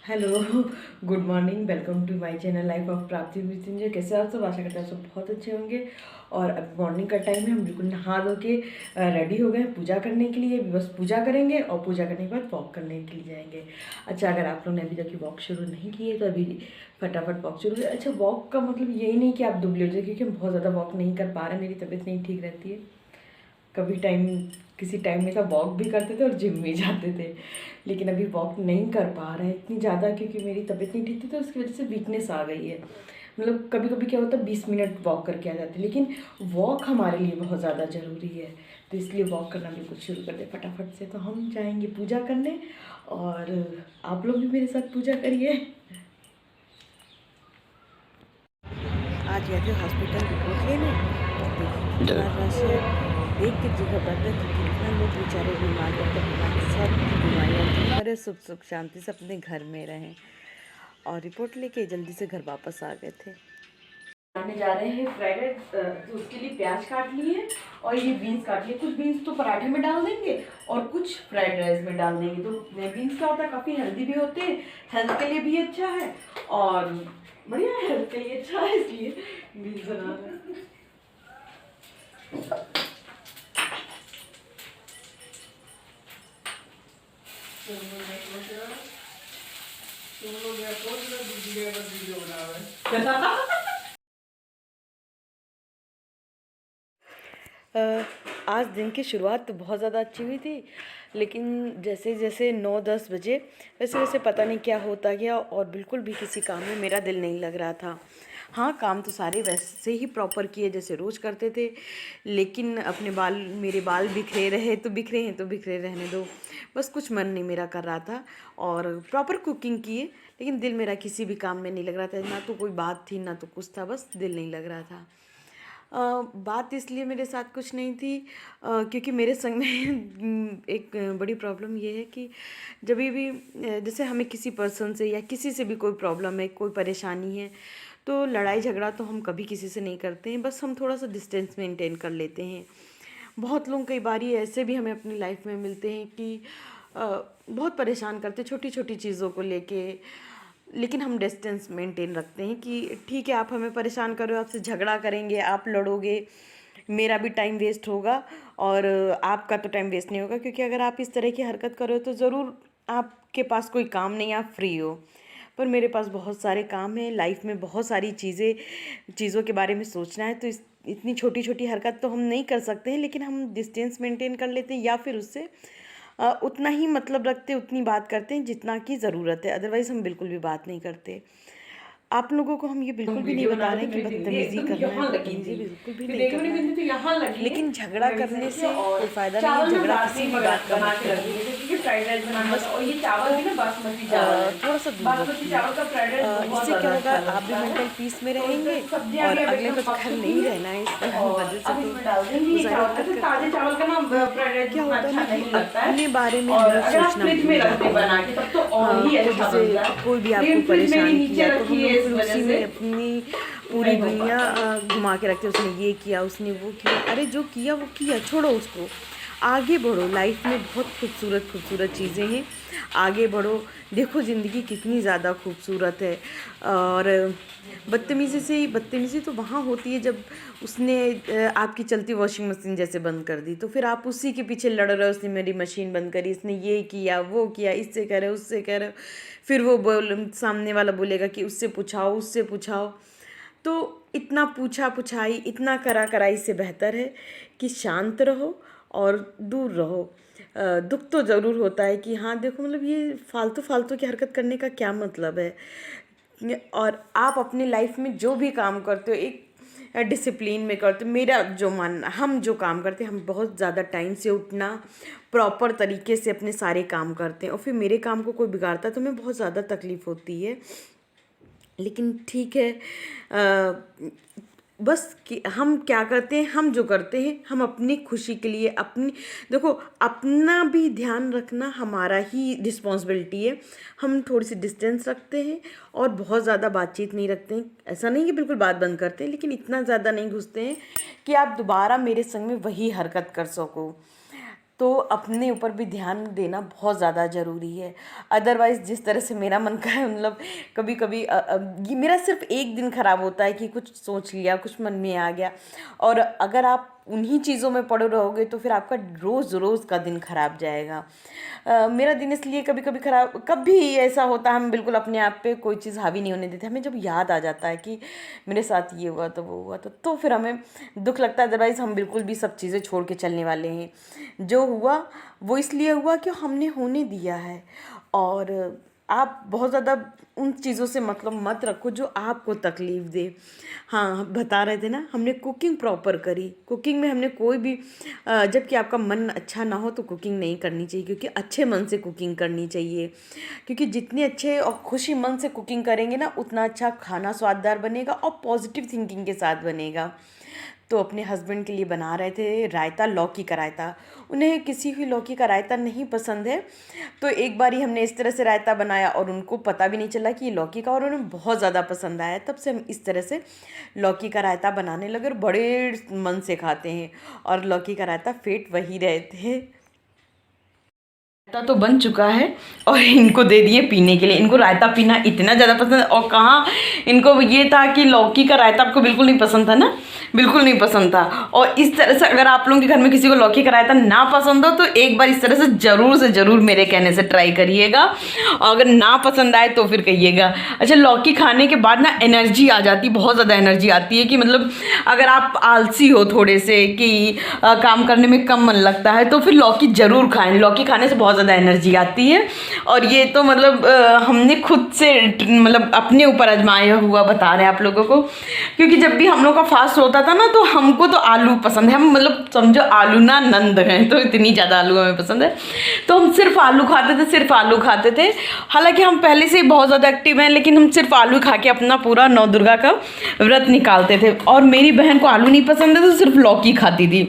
Hello, good morning. Welcome to my channel life of Prapti Mrityunjay. कैसे आप सब? आशा करते हैं आप सब बहुत अच्छे होंगे। और अब मॉर्निंग का टाइम है, हम बिल्कुल नहा धो के रेडी हो गए हैं पूजा करने के लिए। अभी बस पूजा करेंगे और पूजा करने के बाद वॉक करने के लिए जाएंगे। अच्छा, अगर आप लोग ने अभी तक वॉक शुरू नहीं की है तो अभी फटाफट वॉक शुरू करें। अच्छा, वॉक का मतलब यही नहीं कि आप दुबले हो जाए, क्योंकि हम बहुत ज़्यादा वॉक नहीं कर पा रहे हैं, मेरी तबीयत नहीं ठीक रहती है। कभी किसी टाइम में था वॉक भी करते थे और जिम भी जाते थे, लेकिन अभी वॉक नहीं कर पा रहे हैं इतनी ज़्यादा, क्योंकि मेरी तबीयत नहीं ठीक थी तो उसकी वजह से वीकनेस आ गई है। मतलब कभी कभी क्या होता है 20 मिनट वॉक करके आ जाते, लेकिन वॉक हमारे लिए बहुत ज़्यादा ज़रूरी है, तो इसलिए वॉक करना बिल्कुल शुरू कर दे फटाफट से। तो हम जाएंगे पूजा करने, और आप लोग भी मेरे साथ पूजा करिए। आज गए थे हॉस्पिटल रिपोर्ट लेने, इतना रश है, देख के जगह बढ़ता है कि कितना लोग बेचारे बीमार रहते हैं। भगवान सब बीमारियाँ दूर करे, सुख सुख शांति से अपने घर में रहें। और रिपोर्ट लेके जल्दी से घर वापस आ गए थे। बनाने जा रहे हैं फ्राइड राइस, तो उसके लिए प्याज काट लिए और ये बीन्स काट लिए। कुछ बीन्स तो पराठे में डाल देंगे और कुछ फ्राइड राइस में डाल देंगे। तो बीन्स क्या होता है, काफ़ी हेल्दी भी होते हैं, हेल्थ के लिए भी अच्छा है और बढ़िया हेल्थ के लिए अच्छा है, इसलिए बीन्स बना रहे हैं। आज दिन की शुरुआत तो बहुत ज़्यादा अच्छी हुई थी, लेकिन जैसे जैसे 9-10 बजे वैसे वैसे पता नहीं क्या होता गया, और बिल्कुल भी किसी काम में मेरा दिल नहीं लग रहा था। हाँ, काम तो सारे वैसे ही प्रॉपर किए जैसे रोज़ करते थे, लेकिन मेरे बाल बिखरे रहे तो बिखरे हैं तो बिखरे रहने दो, बस कुछ मन नहीं मेरा कर रहा था। और प्रॉपर कुकिंग किए, लेकिन दिल मेरा किसी भी काम में नहीं लग रहा था, ना तो कोई बात थी ना तो कुछ था, बस दिल नहीं लग रहा था। बात इसलिए मेरे साथ कुछ नहीं थी, क्योंकि मेरे संग में एक बड़ी प्रॉब्लम ये है कि जब भी जैसे हमें किसी पर्सन से या किसी से भी कोई प्रॉब्लम है, कोई परेशानी है, तो लड़ाई झगड़ा तो हम कभी किसी से नहीं करते हैं, बस हम थोड़ा सा डिस्टेंस मेंटेन कर लेते हैं। बहुत लोग कई बार ऐसे भी हमें अपनी लाइफ में मिलते हैं कि बहुत परेशान करते छोटी छोटी चीज़ों को लेके, लेकिन हम डिस्टेंस मेंटेन रखते हैं कि ठीक है, आप हमें परेशान कर रहे हो, आपसे झगड़ा करेंगे, आप लड़ोगे, मेरा भी टाइम वेस्ट होगा और आपका तो टाइम वेस्ट नहीं होगा, क्योंकि अगर आप इस तरह की हरकत करो तो ज़रूर आपके पास कोई काम नहीं, आप फ्री हो। पर मेरे पास बहुत सारे काम हैं, लाइफ में बहुत सारी चीज़ों के बारे में सोचना है, तो इतनी छोटी छोटी हरकत तो हम नहीं कर सकते हैं, लेकिन हम डिस्टेंस मेंटेन कर लेते हैं, या फिर उससे उतना ही मतलब रखते, उतनी बात करते हैं जितना की ज़रूरत है, अदरवाइज़ हम बिल्कुल भी बात नहीं करते। आप लोगों को हम ये बिल्कुल भी नहीं बता रहे हैं कि बदतमीज़ी करना है, बदतमीज़ी बिल्कुल भी नहीं करना है, लेकिन झगड़ा करने से कोई फ़ायदा नहीं है, झगड़ा किसी भी बात का मत करिए, बस थोड़ा सा दूर रखिए। इससे क्या होगा, आप भी मेंटल पीस में रहेंगे और अगले को तो खैर नहीं रहना है, इस वजह से तो वो सारी हरकत करते हैं। क्या होता है ना कि अपने बारे में हम लोग सोचना भूल जाते हैं। तो जैसे कोई भी आपको परेशान किया तो हम लोग फिर उसी में अपनी पूरी दुनिया घुमा के रखते हैं, उसने ये किया, उसने वो किया। अरे जो किया वो किया, छोड़ो उसको, आगे बढ़ो। लाइफ में बहुत खूबसूरत खूबसूरत चीज़ें हैं, आगे बढ़ो, देखो ज़िंदगी कितनी ज़्यादा खूबसूरत है। और बदतमीज़ी तो वहाँ होती है जब उसने आपकी चलती वॉशिंग मशीन जैसे बंद कर दी, तो फिर आप उसी के पीछे लड़ रहे हो, उसने मेरी मशीन बंद करी, इसने ये किया वो किया, इससे कह रहे हो उससे कह रहे हो, फिर सामने वाला बोलेगा कि उससे पूछाओ उससे पूछाओ। तो इतना पूछा पुछाई, इतना करा कराई से बेहतर है कि शांत रहो और दूर रहो। दुख तो ज़रूर होता है कि हाँ देखो, मतलब ये फालतू फालतू की हरकत करने का क्या मतलब है। और आप अपनी लाइफ में जो भी काम करते हो एक डिसिप्लिन में करते हो। मेरा जो मानना, हम जो काम करते हैं, हम बहुत ज़्यादा टाइम से उठना, प्रॉपर तरीके से अपने सारे काम करते हैं, और फिर मेरे काम को कोई बिगाड़ता है तो हमें बहुत ज़्यादा तकलीफ़ होती है। लेकिन ठीक है, बस कि हम क्या करते हैं, हम जो करते हैं हम अपनी खुशी के लिए, अपनी देखो, अपना भी ध्यान रखना हमारा ही रिस्पॉन्सिबिलिटी है। हम थोड़ी सी डिस्टेंस रखते हैं और बहुत ज़्यादा बातचीत नहीं रखते हैं, ऐसा नहीं कि बिल्कुल बात बंद करते हैं, लेकिन इतना ज़्यादा नहीं घुसते हैं कि आप दोबारा मेरे संग में वही हरकत कर सको। तो अपने ऊपर भी ध्यान देना बहुत ज़्यादा ज़रूरी है। अदरवाइज़ जिस तरह से मेरा मन का है, मतलब कभी कभी ये मेरा सिर्फ एक दिन ख़राब होता है कि कुछ सोच लिया, कुछ मन में आ गया, और अगर आप उन्हीं चीज़ों में पड़े रहोगे तो फिर आपका रोज़ रोज़ का दिन ख़राब जाएगा। मेरा दिन इसलिए कभी कभी ख़राब, कभी ऐसा होता है हम बिल्कुल अपने आप पे कोई चीज़ हावी नहीं होने देते। हमें जब याद आ जाता है कि मेरे साथ ये हुआ तो वो हुआ तो फिर हमें दुख लगता है। अदरवाइज़ हम बिल्कुल भी सब चीज़ें छोड़ के चलने वाले हैं। जो हुआ वो इसलिए हुआ कि हमने होने दिया है। और आप बहुत ज़्यादा उन चीज़ों से मतलब मत रखो जो आपको तकलीफ़ दे। हाँ, बता रहे थे ना, हमने कुकिंग प्रॉपर करी। कुकिंग में हमने कोई भी जबकि आपका मन अच्छा ना हो तो कुकिंग नहीं करनी चाहिए, क्योंकि अच्छे मन से कुकिंग करनी चाहिए। क्योंकि जितने अच्छे और खुशी मन से कुकिंग करेंगे ना, उतना अच्छा खाना स्वाददार बनेगा और पॉजिटिव थिंकिंग के साथ बनेगा। तो अपने हस्बैंड के लिए बना रहे थे रायता, लौकी का रायता। उन्हें किसी भी लौकी का रायता नहीं पसंद है। तो एक बारी हमने इस तरह से रायता बनाया और उनको पता भी नहीं चला कि ये लौकी का, और उन्हें बहुत ज़्यादा पसंद आया। तब से हम इस तरह से लौकी का रायता बनाने लगे और बड़े मन से खाते हैं। और लौकी का रायता फेट वही रहे थे। रायता तो बन चुका है और इनको दे दिए पीने के लिए। इनको रायता पीना इतना ज़्यादा पसंद है, और कहाँ इनको ये था कि लौकी का रायता आपको बिल्कुल नहीं पसंद था ना, बिल्कुल नहीं पसंद था। और इस तरह से अगर आप लोगों के घर में किसी को लौकी का रायता ना पसंद हो तो एक बार इस तरह से ज़रूर मेरे कहने से ट्राई करिएगा, और अगर ना पसंद आए तो फिर कहिएगा। अच्छा, लौकी खाने के बाद ना एनर्जी आ जाती, बहुत ज़्यादा एनर्जी आती है कि मतलब अगर आप आलसी हो थोड़े से कि काम करने में कम मन लगता है तो फिर लौकी ज़रूर खाएं। लौकी खाने से बहुत ज़्यादा एनर्जी आती है। और ये तो मतलब हमने खुद से मतलब अपने ऊपर आजमाया हुआ बता रहे हैं आप लोगों को। क्योंकि जब भी हम लोग का फास्ट होता था ना, तो हमको तो आलू पसंद है। हम मतलब समझो आलू ना नंद हैं, तो इतनी ज़्यादा आलू हमें पसंद है। तो हम सिर्फ आलू खाते थे, सिर्फ आलू खाते थे। हालांकि हम पहले से बहुत ज़्यादा एक्टिव हैं, लेकिन हम सिर्फ आलू खा के अपना पूरा नौ दुर्गा का व्रत निकालते थे। और मेरी बहन को आलू नहीं पसंद है तो सिर्फ लौकी खाती थी।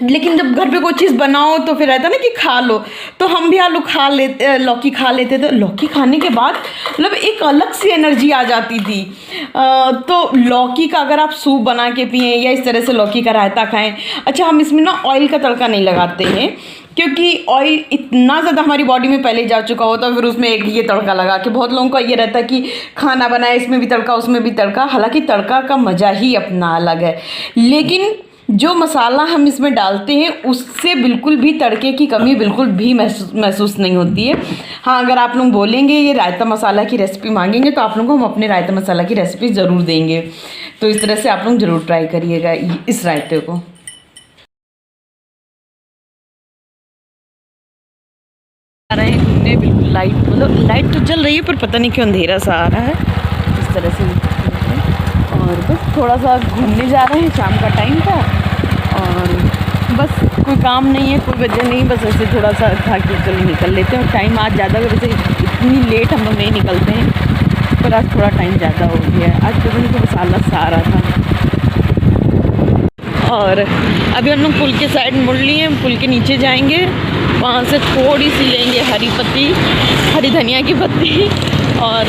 लेकिन जब घर पे कोई चीज़ बनाओ तो फिर रहता ना कि खा लो, तो हम भी आलू खा लेते, लौकी खा लेते थे। लौकी खाने के बाद मतलब एक अलग सी एनर्जी आ जाती थी। तो लौकी का अगर आप सूप बना के पिएं या इस तरह से लौकी का रायता खाएं। अच्छा, हम इसमें ना ऑयल का तड़का नहीं लगाते हैं, क्योंकि ऑयल इतना ज़्यादा हमारी बॉडी में पहले जा चुका होता है। फिर उसमें एक ये तड़का लगा के बहुत लोगों का ये रहता है कि खाना बनाए इसमें भी तड़का उसमें भी तड़का। हालांकि तड़का का मज़ा ही अपना अलग है, लेकिन जो मसाला हम इसमें डालते हैं उससे बिल्कुल भी तड़के की कमी बिल्कुल भी महसूस नहीं होती है। हाँ, अगर आप लोग बोलेंगे ये रायता मसाला की रेसिपी मांगेंगे तो आप लोगों को हम अपने रायता मसाला की रेसिपी ज़रूर देंगे। तो इस तरह से आप लोग ज़रूर ट्राई करिएगा इस रायते को। आ रहे हैं घूमने, बिल्कुल लाइट मतलब लाइट तो जल रही है पर पता नहीं क्यों अंधेरा सा आ रहा है इस तरह से। और बस थोड़ा सा घूमने जा रहे हैं, शाम का टाइम था और बस कोई काम नहीं है, कोई वजह नहीं, बस ऐसे थोड़ा सा था कि चलो निकल लेते हैं। और टाइम आज ज़्यादा, वैसे इतनी लेट हम लोग नहीं निकलते हैं, पर आज थोड़ा टाइम ज़्यादा हो गया है। आज पता नहीं तो बस आलस आ रहा था। और अभी हम लोग पुल के साइड मुड़ लिए, पुल के नीचे जाएंगे, वहाँ से थोड़ी सी लेंगे हरी धनिया की पत्ती, और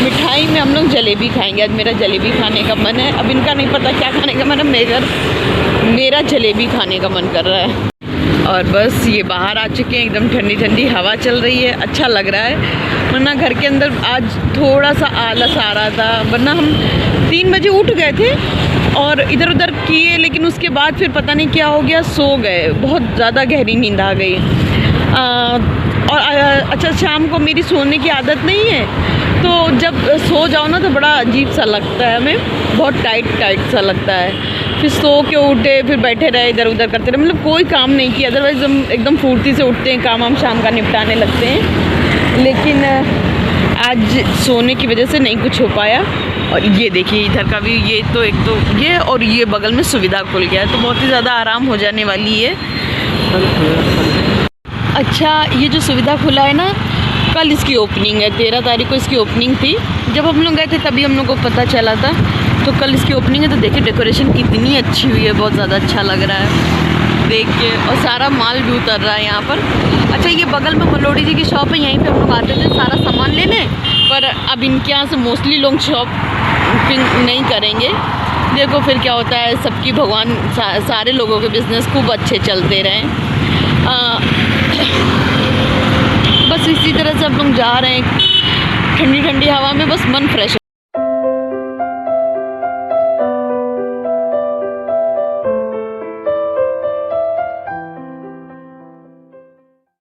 मिठाई में हम लोग जलेबी खाएंगे। आज मेरा जलेबी खाने का मन है। अब इनका नहीं पता क्या खाने का मन है, मेरा जलेबी खाने का मन कर रहा है। और बस ये बाहर आ चुके हैं, एकदम ठंडी ठंडी हवा चल रही है, अच्छा लग रहा है। वरना घर के अंदर आज थोड़ा सा आलस आ रहा था, वरना हम 3 बजे उठ गए थे और इधर उधर किए, लेकिन उसके बाद फिर पता नहीं क्या हो गया, सो गए, बहुत ज़्यादा गहरी नींद आ गई। और अच्छा, शाम को मेरी सोने की आदत नहीं है, तो जब सो जाओ ना तो बड़ा अजीब सा लगता है, हमें बहुत टाइट सा लगता है। फिर सो के उठे, फिर बैठे रहे, इधर उधर करते रहे, मतलब कोई काम नहीं किया। अदरवाइज़ हम एकदम फुर्ती से उठते हैं, काम हम शाम का निपटाने लगते हैं, लेकिन आज सोने की वजह से नहीं कुछ हो पाया। और ये देखिए इधर का भी, ये तो एक तो ये, और ये बगल में सुविधा खुल गया है, तो बहुत ही ज़्यादा आराम हो जाने वाली है। अच्छा, ये जो सुविधा खुला है ना, कल इसकी ओपनिंग है, 13 तारीख को इसकी ओपनिंग थी। जब हम लोग गए थे तभी हम लोग को पता चला था, तो कल इसकी ओपनिंग है। तो देखिए डेकोरेशन कितनी अच्छी हुई है, बहुत ज़्यादा अच्छा लग रहा है देख के, और सारा माल भी उतर रहा है यहाँ पर। अच्छा, ये बगल में मलोड़ी जी की शॉप है, यहीं पे हम लोग आते थे सारा सामान लेने, पर अब इनके यहाँ से मोस्टली लोग शॉपिंग नहीं करेंगे। देखो फिर क्या होता है, सबकी भगवान सारे लोगों के बिज़नेस खूब अच्छे चलते रहें। बस इसी तरह से हम लोग जा रहे हैं ठंडी ठंडी हवा में, बस मन फ्रेश।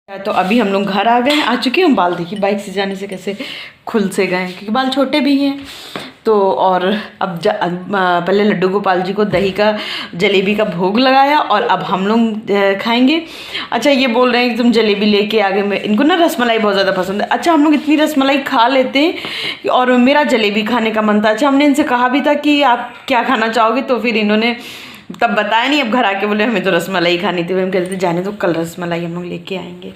तो अभी हम लोग घर आ गए, आ चुके हैं। हम बाल देखिए बाइक से जाने से कैसे खुल से गए, क्योंकि बाल छोटे भी हैं। तो और अब पहले लड्डू गोपाल जी को दही का जलेबी का भोग लगाया और अब हम लोग खाएंगे। अच्छा, ये बोल रहे हैं कि तुम जलेबी लेके आ गए। मैं इनको ना रसमलाई बहुत ज़्यादा पसंद है। अच्छा, हम लोग इतनी रसमलाई खा लेते हैं और मेरा जलेबी खाने का मन था। अच्छा, हमने इनसे कहा भी था कि आप क्या खाना चाहोगे, तो फिर इन्होंने तब बताया नहीं। अब घर आके बोले हमें तो रसमलाई खानी थी। हम कहते थे जाने तो कल रसमलाई हम लोग लेके आएंगे।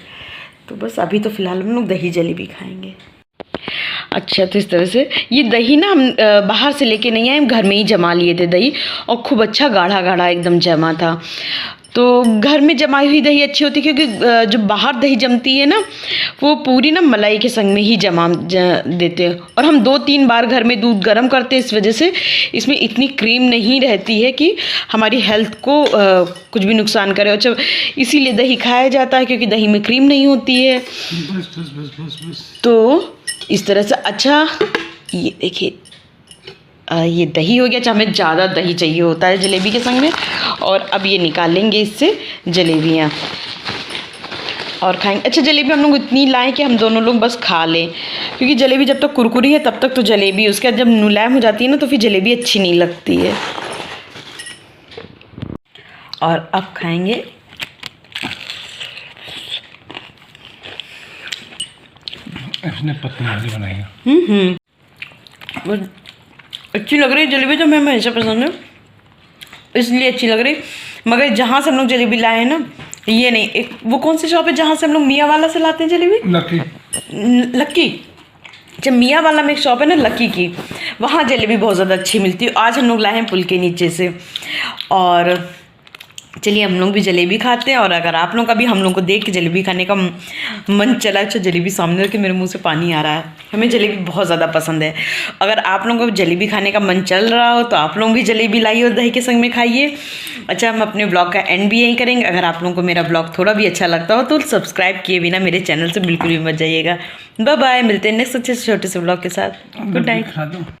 तो बस अभी तो फ़िलहाल हम लोग दही जलेबी खाएंगे। अच्छा, तो इस तरह से ये दही ना हम बाहर से लेके नहीं आए, हम घर में ही जमा लिए थे दही, और खूब अच्छा गाढ़ा गाढ़ा एकदम जमा था। तो घर में जमाई हुई दही अच्छी होती है, क्योंकि जो बाहर दही जमती है ना, वो पूरी ना मलाई के संग में ही जमा देते हैं। और हम 2-3 बार घर में दूध गर्म करते हैं, इस वजह से इसमें इतनी क्रीम नहीं रहती है कि हमारी हेल्थ को कुछ भी नुकसान करे। अच्छा, इसीलिए दही खाया जाता है, क्योंकि दही में क्रीम नहीं होती है। बस। तो इस तरह से अच्छा, ये देखिए ये दही हो गया। अच्छा, हमें ज़्यादा दही चाहिए होता है जलेबी के संग में। और अब ये निकालेंगे इससे जलेबियाँ और खाएंगे। अच्छा, जलेबी हम लोग इतनी लाएं कि हम दोनों लोग बस खा लें, क्योंकि जलेबी जब तक कुरकुरी है तब तक तो जलेबी, उसके बाद जब मुलायम हो जाती है ना तो फिर जलेबी अच्छी नहीं लगती है। और अब खाएंगे इसने पत्नी वाली बनाई है। अच्छी लग रही है जलेबी, तो मैं हमेशा पसंद है इसलिए अच्छी लग रही। मगर जहाँ से हम लोग जलेबी लाए हैं ना, ये नहीं, एक वो कौन सी शॉप है जहाँ से हम लोग मियाँ वाला से लाते हैं जलेबी? लक्की। अच्छा, मियाँ वाला में एक शॉप है ना लक्की की, वहाँ जलेबी बहुत ज़्यादा अच्छी मिलती है। आज हम लोग लाए हैं पुल के नीचे से। और चलिए हम लोग भी जलेबी खाते हैं। और अगर आप लोग का भी हम लोग को देख के जलेबी खाने का मन चला, अच्छा जलेबी सामने रख के मेरे मुंह से पानी आ रहा है। हमें जलेबी बहुत ज़्यादा पसंद है। अगर आप लोगों को जलेबी खाने का मन चल रहा हो तो आप लोग भी जलेबी लाइए और दही के संग में खाइए। अच्छा, हम अपने ब्लॉग का एंड भी यहीं करेंगे। अगर आप लोगों को मेरा ब्लॉग थोड़ा भी अच्छा लगता हो तो सब्सक्राइब किए बिना मेरे चैनल से बिल्कुल भी मत जाइएगा। बाय बाय, मिलते हैं नेक्स्ट अच्छे से छोटे से ब्लॉग के साथ। Good night.